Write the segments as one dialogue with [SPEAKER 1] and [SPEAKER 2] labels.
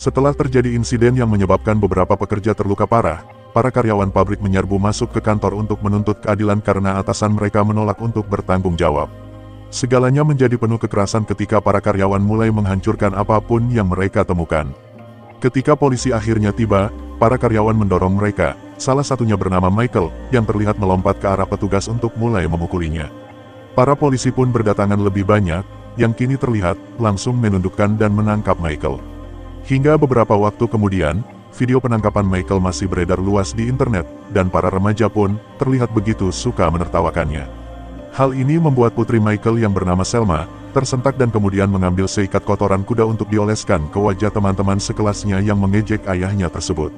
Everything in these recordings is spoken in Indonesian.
[SPEAKER 1] Setelah terjadi insiden yang menyebabkan beberapa pekerja terluka parah, para karyawan pabrik menyerbu masuk ke kantor untuk menuntut keadilan karena atasan mereka menolak untuk bertanggung jawab. Segalanya menjadi penuh kekerasan ketika para karyawan mulai menghancurkan apapun yang mereka temukan. Ketika polisi akhirnya tiba, para karyawan mendorong mereka, salah satunya bernama Michael, yang terlihat melompat ke arah petugas untuk mulai memukulinya. Para polisi pun berdatangan lebih banyak, yang kini terlihat, langsung menundukkan dan menangkap Michael. Hingga beberapa waktu kemudian, video penangkapan Michael masih beredar luas di internet, dan para remaja pun terlihat begitu suka menertawakannya. Hal ini membuat putri Michael yang bernama Selma, tersentak dan kemudian mengambil seikat kotoran kuda untuk dioleskan ke wajah teman-teman sekelasnya yang mengejek ayahnya tersebut.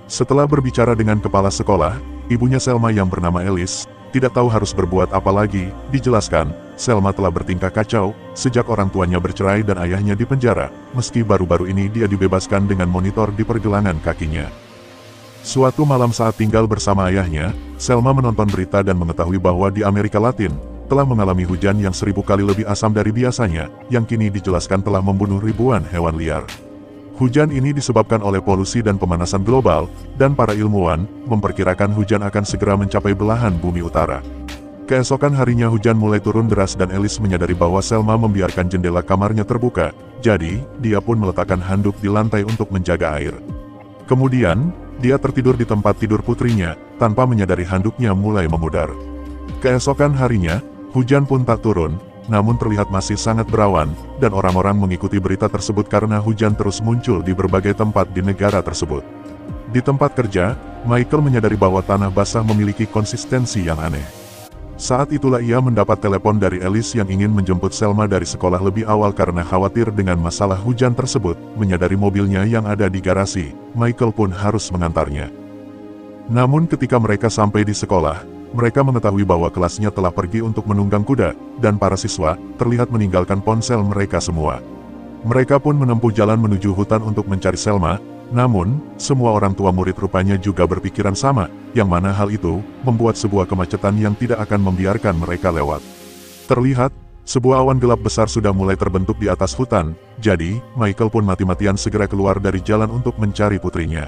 [SPEAKER 1] Setelah berbicara dengan kepala sekolah, ibunya Selma yang bernama Alice, tidak tahu harus berbuat apa lagi, dijelaskan, Selma telah bertingkah kacau, sejak orang tuanya bercerai dan ayahnya dipenjara, meski baru-baru ini dia dibebaskan dengan monitor di pergelangan kakinya. Suatu malam saat tinggal bersama ayahnya, Selma menonton berita dan mengetahui bahwa di Amerika Latin, telah mengalami hujan yang 1000 kali lebih asam dari biasanya, yang kini dijelaskan telah membunuh ribuan hewan liar. Hujan ini disebabkan oleh polusi dan pemanasan global, dan para ilmuwan memperkirakan hujan akan segera mencapai belahan bumi utara. Keesokan harinya hujan mulai turun deras dan Alice menyadari bahwa Selma membiarkan jendela kamarnya terbuka, jadi dia pun meletakkan handuk di lantai untuk menjaga air. Kemudian, dia tertidur di tempat tidur putrinya, tanpa menyadari handuknya mulai memudar. Keesokan harinya, hujan pun tak turun, namun terlihat masih sangat berawan, dan orang-orang mengikuti berita tersebut karena hujan terus muncul di berbagai tempat di negara tersebut. Di tempat kerja, Michael menyadari bahwa tanah basah memiliki konsistensi yang aneh. Saat itulah ia mendapat telepon dari Alice yang ingin menjemput Selma dari sekolah lebih awal karena khawatir dengan masalah hujan tersebut. Menyadari mobilnya yang ada di garasi, Michael pun harus mengantarnya. Namun ketika mereka sampai di sekolah, mereka mengetahui bahwa kelasnya telah pergi untuk menunggang kuda, dan para siswa terlihat meninggalkan ponsel mereka semua. Mereka pun menempuh jalan menuju hutan untuk mencari Selma, namun, semua orang tua murid rupanya juga berpikiran sama, yang mana hal itu membuat sebuah kemacetan yang tidak akan membiarkan mereka lewat. Terlihat, sebuah awan gelap besar sudah mulai terbentuk di atas hutan, jadi, Michael pun mati-matian segera keluar dari jalan untuk mencari putrinya.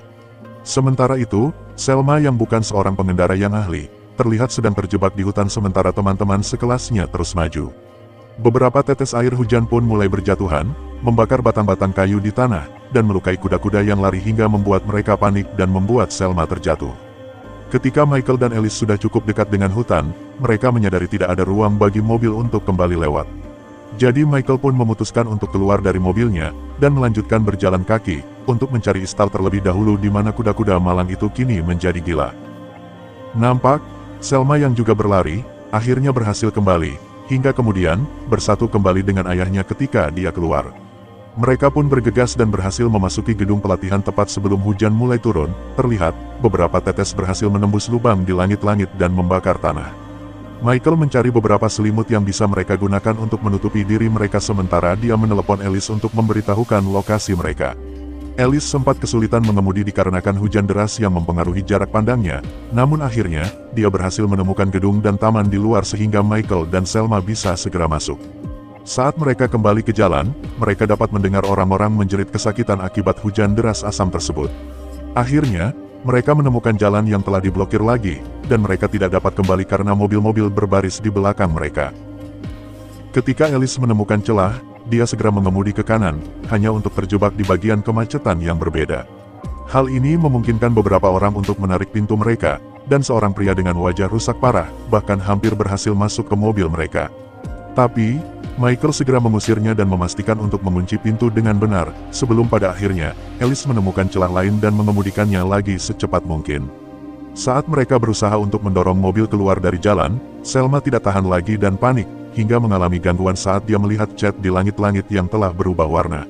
[SPEAKER 1] Sementara itu, Selma yang bukan seorang pengendara yang ahli, terlihat sedang terjebak di hutan sementara teman-teman sekelasnya terus maju. Beberapa tetes air hujan pun mulai berjatuhan, membakar batang-batang kayu di tanah, dan melukai kuda-kuda yang lari hingga membuat mereka panik dan membuat Selma terjatuh. Ketika Michael dan Alice sudah cukup dekat dengan hutan, mereka menyadari tidak ada ruang bagi mobil untuk kembali lewat. Jadi Michael pun memutuskan untuk keluar dari mobilnya, dan melanjutkan berjalan kaki, untuk mencari istal terlebih dahulu di mana kuda-kuda malang itu kini menjadi gila. Nampak, Selma yang juga berlari, akhirnya berhasil kembali, hingga kemudian, bersatu kembali dengan ayahnya ketika dia keluar. Mereka pun bergegas dan berhasil memasuki gedung pelatihan tepat sebelum hujan mulai turun, terlihat, beberapa tetes berhasil menembus lubang di langit-langit dan membakar tanah. Michael mencari beberapa selimut yang bisa mereka gunakan untuk menutupi diri mereka sementara dia menelepon Alice untuk memberitahukan lokasi mereka. Alice sempat kesulitan mengemudi dikarenakan hujan deras yang mempengaruhi jarak pandangnya, namun akhirnya, dia berhasil menemukan gedung dan taman di luar sehingga Michael dan Selma bisa segera masuk. Saat mereka kembali ke jalan, mereka dapat mendengar orang-orang menjerit kesakitan akibat hujan deras asam tersebut. Akhirnya, mereka menemukan jalan yang telah diblokir lagi, dan mereka tidak dapat kembali karena mobil-mobil berbaris di belakang mereka. Ketika Alice menemukan celah, dia segera mengemudi ke kanan, hanya untuk terjebak di bagian kemacetan yang berbeda. Hal ini memungkinkan beberapa orang untuk menarik pintu mereka, dan seorang pria dengan wajah rusak parah, bahkan hampir berhasil masuk ke mobil mereka. Tapi, Michael segera mengusirnya dan memastikan untuk mengunci pintu dengan benar, sebelum pada akhirnya, Alice menemukan celah lain dan mengemudikannya lagi secepat mungkin. Saat mereka berusaha untuk mendorong mobil keluar dari jalan, Selma tidak tahan lagi dan panik, hingga mengalami gangguan saat dia melihat cat di langit-langit yang telah berubah warna.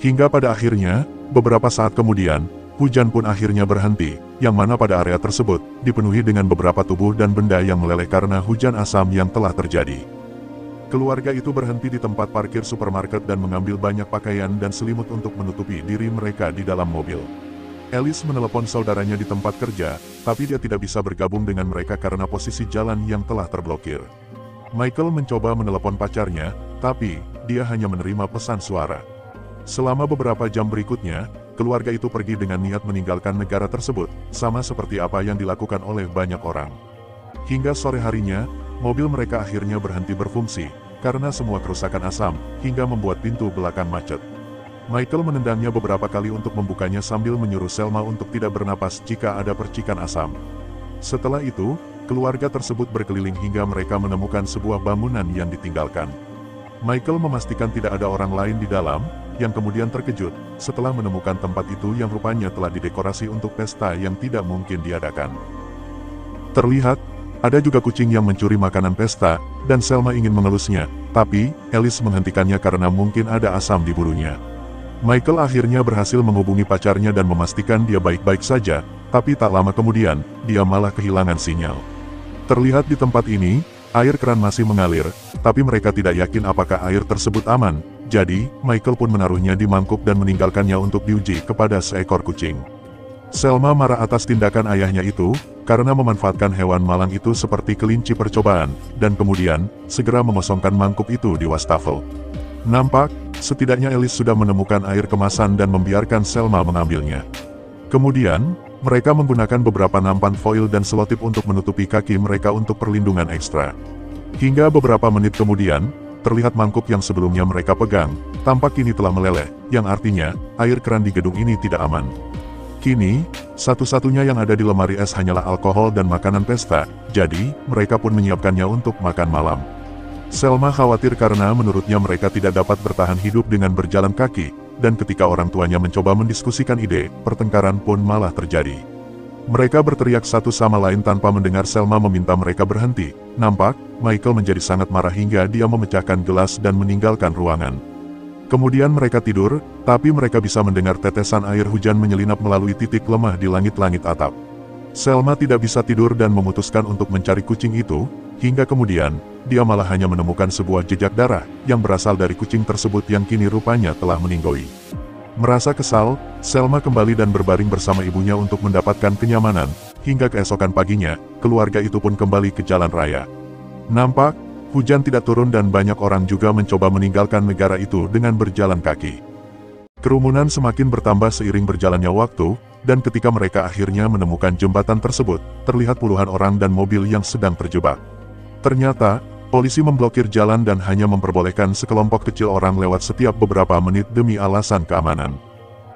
[SPEAKER 1] Hingga pada akhirnya, beberapa saat kemudian, hujan pun akhirnya berhenti, yang mana pada area tersebut, dipenuhi dengan beberapa tubuh dan benda yang meleleh karena hujan asam yang telah terjadi. Keluarga itu berhenti di tempat parkir supermarket dan mengambil banyak pakaian dan selimut untuk menutupi diri mereka di dalam mobil. Alice menelepon saudaranya di tempat kerja, tapi dia tidak bisa bergabung dengan mereka karena posisi jalan yang telah terblokir. Michael mencoba menelepon pacarnya, tapi dia hanya menerima pesan suara. Selama beberapa jam berikutnya, keluarga itu pergi dengan niat meninggalkan negara tersebut, sama seperti apa yang dilakukan oleh banyak orang. Hingga sore harinya, mobil mereka akhirnya berhenti berfungsi, karena semua kerusakan asam, hingga membuat pintu belakang macet. Michael menendangnya beberapa kali untuk membukanya sambil menyuruh Selma untuk tidak bernapas jika ada percikan asam. Setelah itu, keluarga tersebut berkeliling hingga mereka menemukan sebuah bangunan yang ditinggalkan. Michael memastikan tidak ada orang lain di dalam, yang kemudian terkejut setelah menemukan tempat itu yang rupanya telah didekorasi untuk pesta yang tidak mungkin diadakan. Terlihat, ada juga kucing yang mencuri makanan pesta, dan Selma ingin mengelusnya, tapi Alice menghentikannya karena mungkin ada asam di bulunya. Michael akhirnya berhasil menghubungi pacarnya dan memastikan dia baik-baik saja, tapi tak lama kemudian, dia malah kehilangan sinyal. Terlihat di tempat ini, air keran masih mengalir, tapi mereka tidak yakin apakah air tersebut aman, jadi Michael pun menaruhnya di mangkuk dan meninggalkannya untuk diuji kepada seekor kucing. Selma marah atas tindakan ayahnya itu, karena memanfaatkan hewan malang itu seperti kelinci percobaan, dan kemudian, segera mengosongkan mangkuk itu di wastafel. Nampak, setidaknya Alice sudah menemukan air kemasan dan membiarkan Selma mengambilnya. Kemudian, mereka menggunakan beberapa nampan foil dan selotip untuk menutupi kaki mereka untuk perlindungan ekstra. Hingga beberapa menit kemudian, terlihat mangkuk yang sebelumnya mereka pegang, tampak kini telah meleleh, yang artinya, air keran di gedung ini tidak aman. Kini, satu-satunya yang ada di lemari es hanyalah alkohol dan makanan pesta, jadi, mereka pun menyiapkannya untuk makan malam. Selma khawatir karena menurutnya mereka tidak dapat bertahan hidup dengan berjalan kaki, dan ketika orang tuanya mencoba mendiskusikan ide, pertengkaran pun malah terjadi. Mereka berteriak satu sama lain tanpa mendengar Selma meminta mereka berhenti. Nampak, Michael menjadi sangat marah hingga dia memecahkan gelas dan meninggalkan ruangan. Kemudian mereka tidur, tapi mereka bisa mendengar tetesan air hujan menyelinap melalui titik lemah di langit-langit atap. Selma tidak bisa tidur dan memutuskan untuk mencari kucing itu, hingga kemudian, dia malah hanya menemukan sebuah jejak darah, yang berasal dari kucing tersebut yang kini rupanya telah meninggoy. Merasa kesal, Selma kembali dan berbaring bersama ibunya untuk mendapatkan kenyamanan, hingga keesokan paginya, keluarga itu pun kembali ke jalan raya. Nampak, hujan tidak turun dan banyak orang juga mencoba meninggalkan negara itu dengan berjalan kaki. Kerumunan semakin bertambah seiring berjalannya waktu, dan ketika mereka akhirnya menemukan jembatan tersebut, terlihat puluhan orang dan mobil yang sedang terjebak. Ternyata, polisi memblokir jalan dan hanya memperbolehkan sekelompok kecil orang lewat setiap beberapa menit demi alasan keamanan.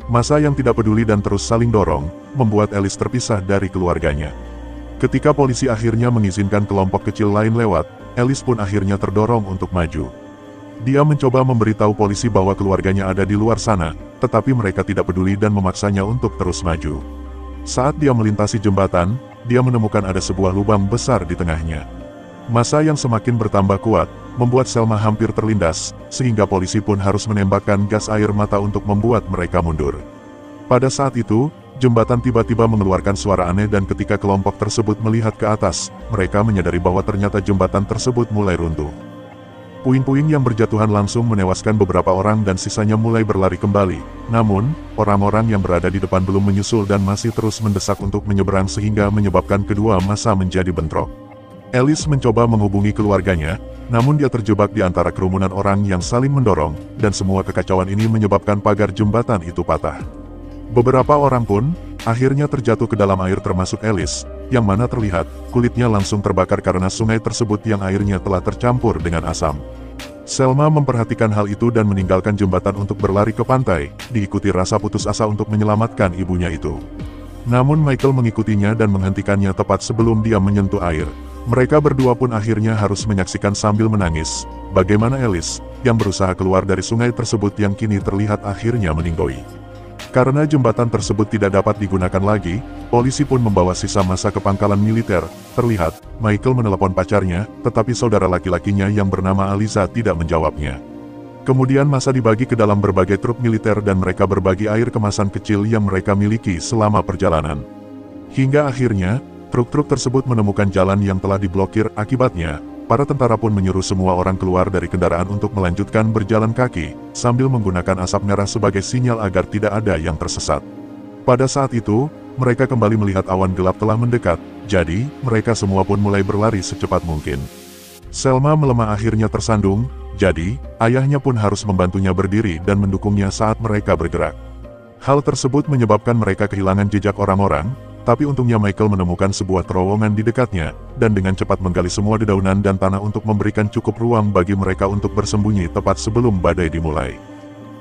[SPEAKER 1] Massa yang tidak peduli dan terus saling dorong, membuat Alice terpisah dari keluarganya. Ketika polisi akhirnya mengizinkan kelompok kecil lain lewat, Alice pun akhirnya terdorong untuk maju. Dia mencoba memberitahu polisi bahwa keluarganya ada di luar sana, tetapi mereka tidak peduli dan memaksanya untuk terus maju. Saat dia melintasi jembatan, dia menemukan ada sebuah lubang besar di tengahnya. Massa yang semakin bertambah kuat, membuat Selma hampir terlindas, sehingga polisi pun harus menembakkan gas air mata untuk membuat mereka mundur. Pada saat itu, jembatan tiba-tiba mengeluarkan suara aneh dan ketika kelompok tersebut melihat ke atas, mereka menyadari bahwa ternyata jembatan tersebut mulai runtuh. Puing-puing yang berjatuhan langsung menewaskan beberapa orang dan sisanya mulai berlari kembali. Namun, orang-orang yang berada di depan belum menyusul dan masih terus mendesak untuk menyeberang sehingga menyebabkan kedua massa menjadi bentrok. Alice mencoba menghubungi keluarganya, namun dia terjebak di antara kerumunan orang yang saling mendorong, dan semua kekacauan ini menyebabkan pagar jembatan itu patah. Beberapa orang pun, akhirnya terjatuh ke dalam air termasuk Alice, yang mana terlihat, kulitnya langsung terbakar karena sungai tersebut yang airnya telah tercampur dengan asam. Selma memperhatikan hal itu dan meninggalkan jembatan untuk berlari ke pantai, diikuti rasa putus asa untuk menyelamatkan ibunya itu. Namun Michael mengikutinya dan menghentikannya tepat sebelum dia menyentuh air. Mereka berdua pun akhirnya harus menyaksikan sambil menangis, bagaimana Alice, yang berusaha keluar dari sungai tersebut yang kini terlihat akhirnya meninggoy. Karena jembatan tersebut tidak dapat digunakan lagi, polisi pun membawa sisa massa ke pangkalan militer. Terlihat, Michael menelepon pacarnya, tetapi saudara laki-lakinya yang bernama Aliza tidak menjawabnya. Kemudian massa dibagi ke dalam berbagai truk militer dan mereka berbagi air kemasan kecil yang mereka miliki selama perjalanan. Hingga akhirnya, truk-truk tersebut menemukan jalan yang telah diblokir. Akibatnya, para tentara pun menyuruh semua orang keluar dari kendaraan untuk melanjutkan berjalan kaki, sambil menggunakan asap merah sebagai sinyal agar tidak ada yang tersesat. Pada saat itu, mereka kembali melihat awan gelap telah mendekat, jadi, mereka semua pun mulai berlari secepat mungkin. Selma melemah akhirnya tersandung, jadi, ayahnya pun harus membantunya berdiri dan mendukungnya saat mereka bergerak. Hal tersebut menyebabkan mereka kehilangan jejak orang-orang, tapi untungnya Michael menemukan sebuah terowongan di dekatnya, dan dengan cepat menggali semua dedaunan dan tanah untuk memberikan cukup ruang bagi mereka untuk bersembunyi tepat sebelum badai dimulai.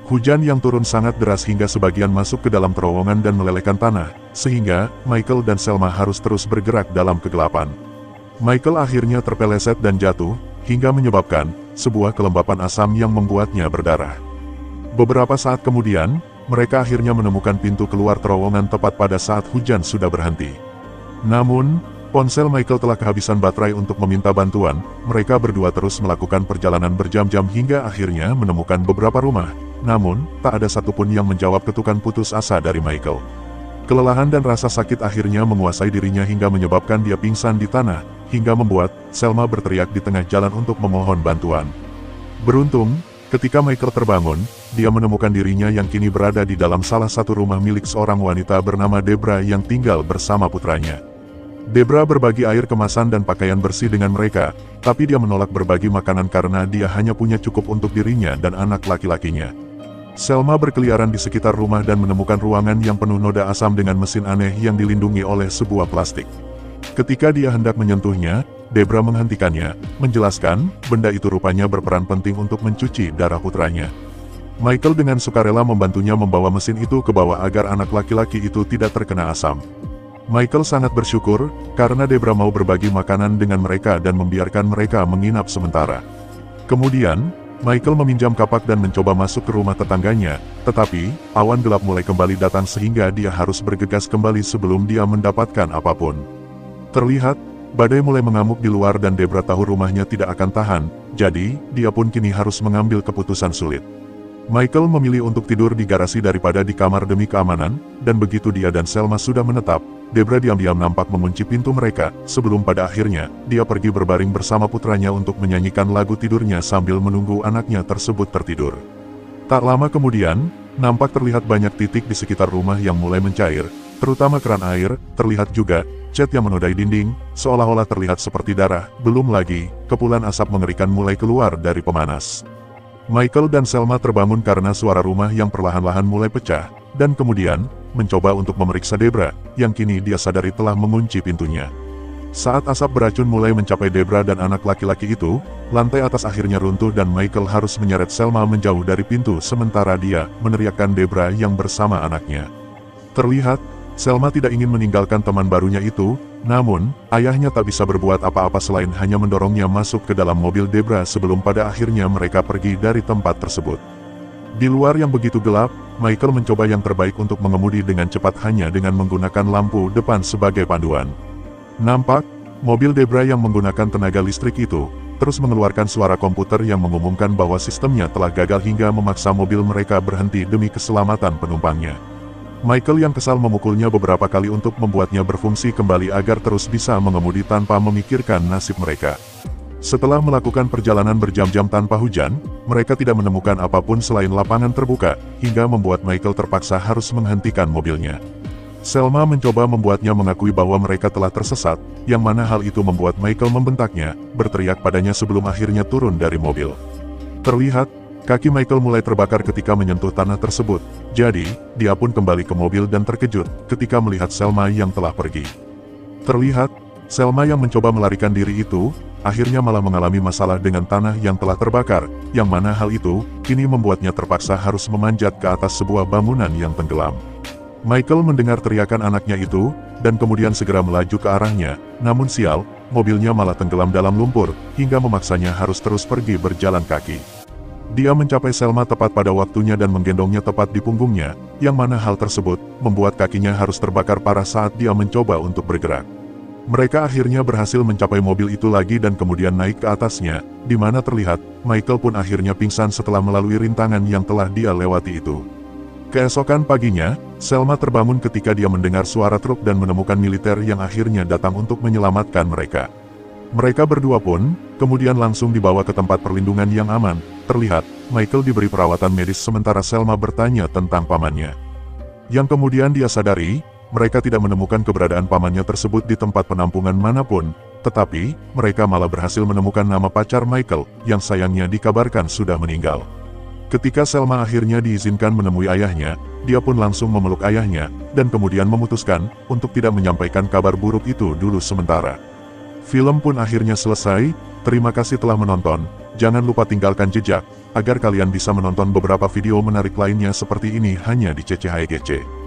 [SPEAKER 1] Hujan yang turun sangat deras hingga sebagian masuk ke dalam terowongan dan melelehkan tanah, sehingga Michael dan Selma harus terus bergerak dalam kegelapan. Michael akhirnya terpeleset dan jatuh, hingga menyebabkan sebuah kelembapan asam yang membuatnya berdarah. Beberapa saat kemudian, mereka akhirnya menemukan pintu keluar terowongan tepat pada saat hujan sudah berhenti. Namun, ponsel Michael telah kehabisan baterai untuk meminta bantuan. Mereka berdua terus melakukan perjalanan berjam-jam hingga akhirnya menemukan beberapa rumah. Namun, tak ada satupun yang menjawab ketukan putus asa dari Michael. Kelelahan dan rasa sakit akhirnya menguasai dirinya hingga menyebabkan dia pingsan di tanah, hingga membuat Selma berteriak di tengah jalan untuk memohon bantuan. Beruntung, ketika Michael terbangun, dia menemukan dirinya yang kini berada di dalam salah satu rumah milik seorang wanita bernama Debra yang tinggal bersama putranya. Debra berbagi air kemasan dan pakaian bersih dengan mereka, tapi dia menolak berbagi makanan karena dia hanya punya cukup untuk dirinya dan anak laki-lakinya. Selma berkeliaran di sekitar rumah dan menemukan ruangan yang penuh noda asam dengan mesin aneh yang dilindungi oleh sebuah plastik. Ketika dia hendak menyentuhnya, Debra menghentikannya, menjelaskan, benda itu rupanya berperan penting untuk mencuci darah putranya. Michael dengan sukarela membantunya membawa mesin itu ke bawah agar anak laki-laki itu tidak terkena asam. Michael sangat bersyukur, karena Debra mau berbagi makanan dengan mereka dan membiarkan mereka menginap sementara. Kemudian, Michael meminjam kapak dan mencoba masuk ke rumah tetangganya, tetapi, awan gelap mulai kembali datang sehingga dia harus bergegas kembali sebelum dia mendapatkan apapun. Terlihat, badai mulai mengamuk di luar dan Debra tahu rumahnya tidak akan tahan, jadi, dia pun kini harus mengambil keputusan sulit. Michael memilih untuk tidur di garasi daripada di kamar demi keamanan, dan begitu dia dan Selma sudah menetap, Debra diam-diam nampak mengunci pintu mereka, sebelum pada akhirnya, dia pergi berbaring bersama putranya untuk menyanyikan lagu tidurnya sambil menunggu anaknya tersebut tertidur. Tak lama kemudian, nampak terlihat banyak titik di sekitar rumah yang mulai mencair, terutama keran air, terlihat juga, cat yang menodai dinding, seolah-olah terlihat seperti darah, belum lagi, kepulan asap mengerikan mulai keluar dari pemanas. Michael dan Selma terbangun karena suara rumah yang perlahan-lahan mulai pecah, dan kemudian, mencoba untuk memeriksa Debra, yang kini dia sadari telah mengunci pintunya. Saat asap beracun mulai mencapai Debra dan anak laki-laki itu, lantai atas akhirnya runtuh dan Michael harus menyeret Selma menjauh dari pintu sementara dia meneriakkan Debra yang bersama anaknya. Terlihat, Selma tidak ingin meninggalkan teman barunya itu, namun, ayahnya tak bisa berbuat apa-apa selain hanya mendorongnya masuk ke dalam mobil Debra sebelum pada akhirnya mereka pergi dari tempat tersebut. Di luar yang begitu gelap, Michael mencoba yang terbaik untuk mengemudi dengan cepat hanya dengan menggunakan lampu depan sebagai panduan. Nampak, mobil Debra yang menggunakan tenaga listrik itu, terus mengeluarkan suara komputer yang mengumumkan bahwa sistemnya telah gagal hingga memaksa mobil mereka berhenti demi keselamatan penumpangnya. Michael yang kesal memukulnya beberapa kali untuk membuatnya berfungsi kembali agar terus bisa mengemudi tanpa memikirkan nasib mereka. Setelah melakukan perjalanan berjam-jam tanpa hujan, mereka tidak menemukan apapun selain lapangan terbuka, hingga membuat Michael terpaksa harus menghentikan mobilnya. Selma mencoba membuatnya mengakui bahwa mereka telah tersesat, yang mana hal itu membuat Michael membentaknya, berteriak padanya sebelum akhirnya turun dari mobil. Terlihat, kaki Michael mulai terbakar ketika menyentuh tanah tersebut, jadi, dia pun kembali ke mobil dan terkejut ketika melihat Selma yang telah pergi. Terlihat, Selma yang mencoba melarikan diri itu, akhirnya malah mengalami masalah dengan tanah yang telah terbakar, yang mana hal itu, kini membuatnya terpaksa harus memanjat ke atas sebuah bangunan yang tenggelam. Michael mendengar teriakan anaknya itu, dan kemudian segera melaju ke arahnya, namun sial, mobilnya malah tenggelam dalam lumpur, hingga memaksanya harus terus pergi berjalan kaki. Dia mencapai Selma tepat pada waktunya dan menggendongnya tepat di punggungnya, yang mana hal tersebut, membuat kakinya harus terbakar parah saat dia mencoba untuk bergerak. Mereka akhirnya berhasil mencapai mobil itu lagi dan kemudian naik ke atasnya, di mana terlihat, Michael pun akhirnya pingsan setelah melalui rintangan yang telah dia lewati itu. Keesokan paginya, Selma terbangun ketika dia mendengar suara truk dan menemukan militer yang akhirnya datang untuk menyelamatkan mereka. Mereka berdua pun, kemudian langsung dibawa ke tempat perlindungan yang aman. Terlihat, Michael diberi perawatan medis sementara Selma bertanya tentang pamannya. Yang kemudian dia sadari, mereka tidak menemukan keberadaan pamannya tersebut di tempat penampungan manapun, tetapi, mereka malah berhasil menemukan nama pacar Michael, yang sayangnya dikabarkan sudah meninggal. Ketika Selma akhirnya diizinkan menemui ayahnya, dia pun langsung memeluk ayahnya, dan kemudian memutuskan untuk tidak menyampaikan kabar buruk itu dulu sementara. Film pun akhirnya selesai. Terima kasih telah menonton, jangan lupa tinggalkan jejak, agar kalian bisa menonton beberapa video menarik lainnya seperti ini hanya di CCHEGC.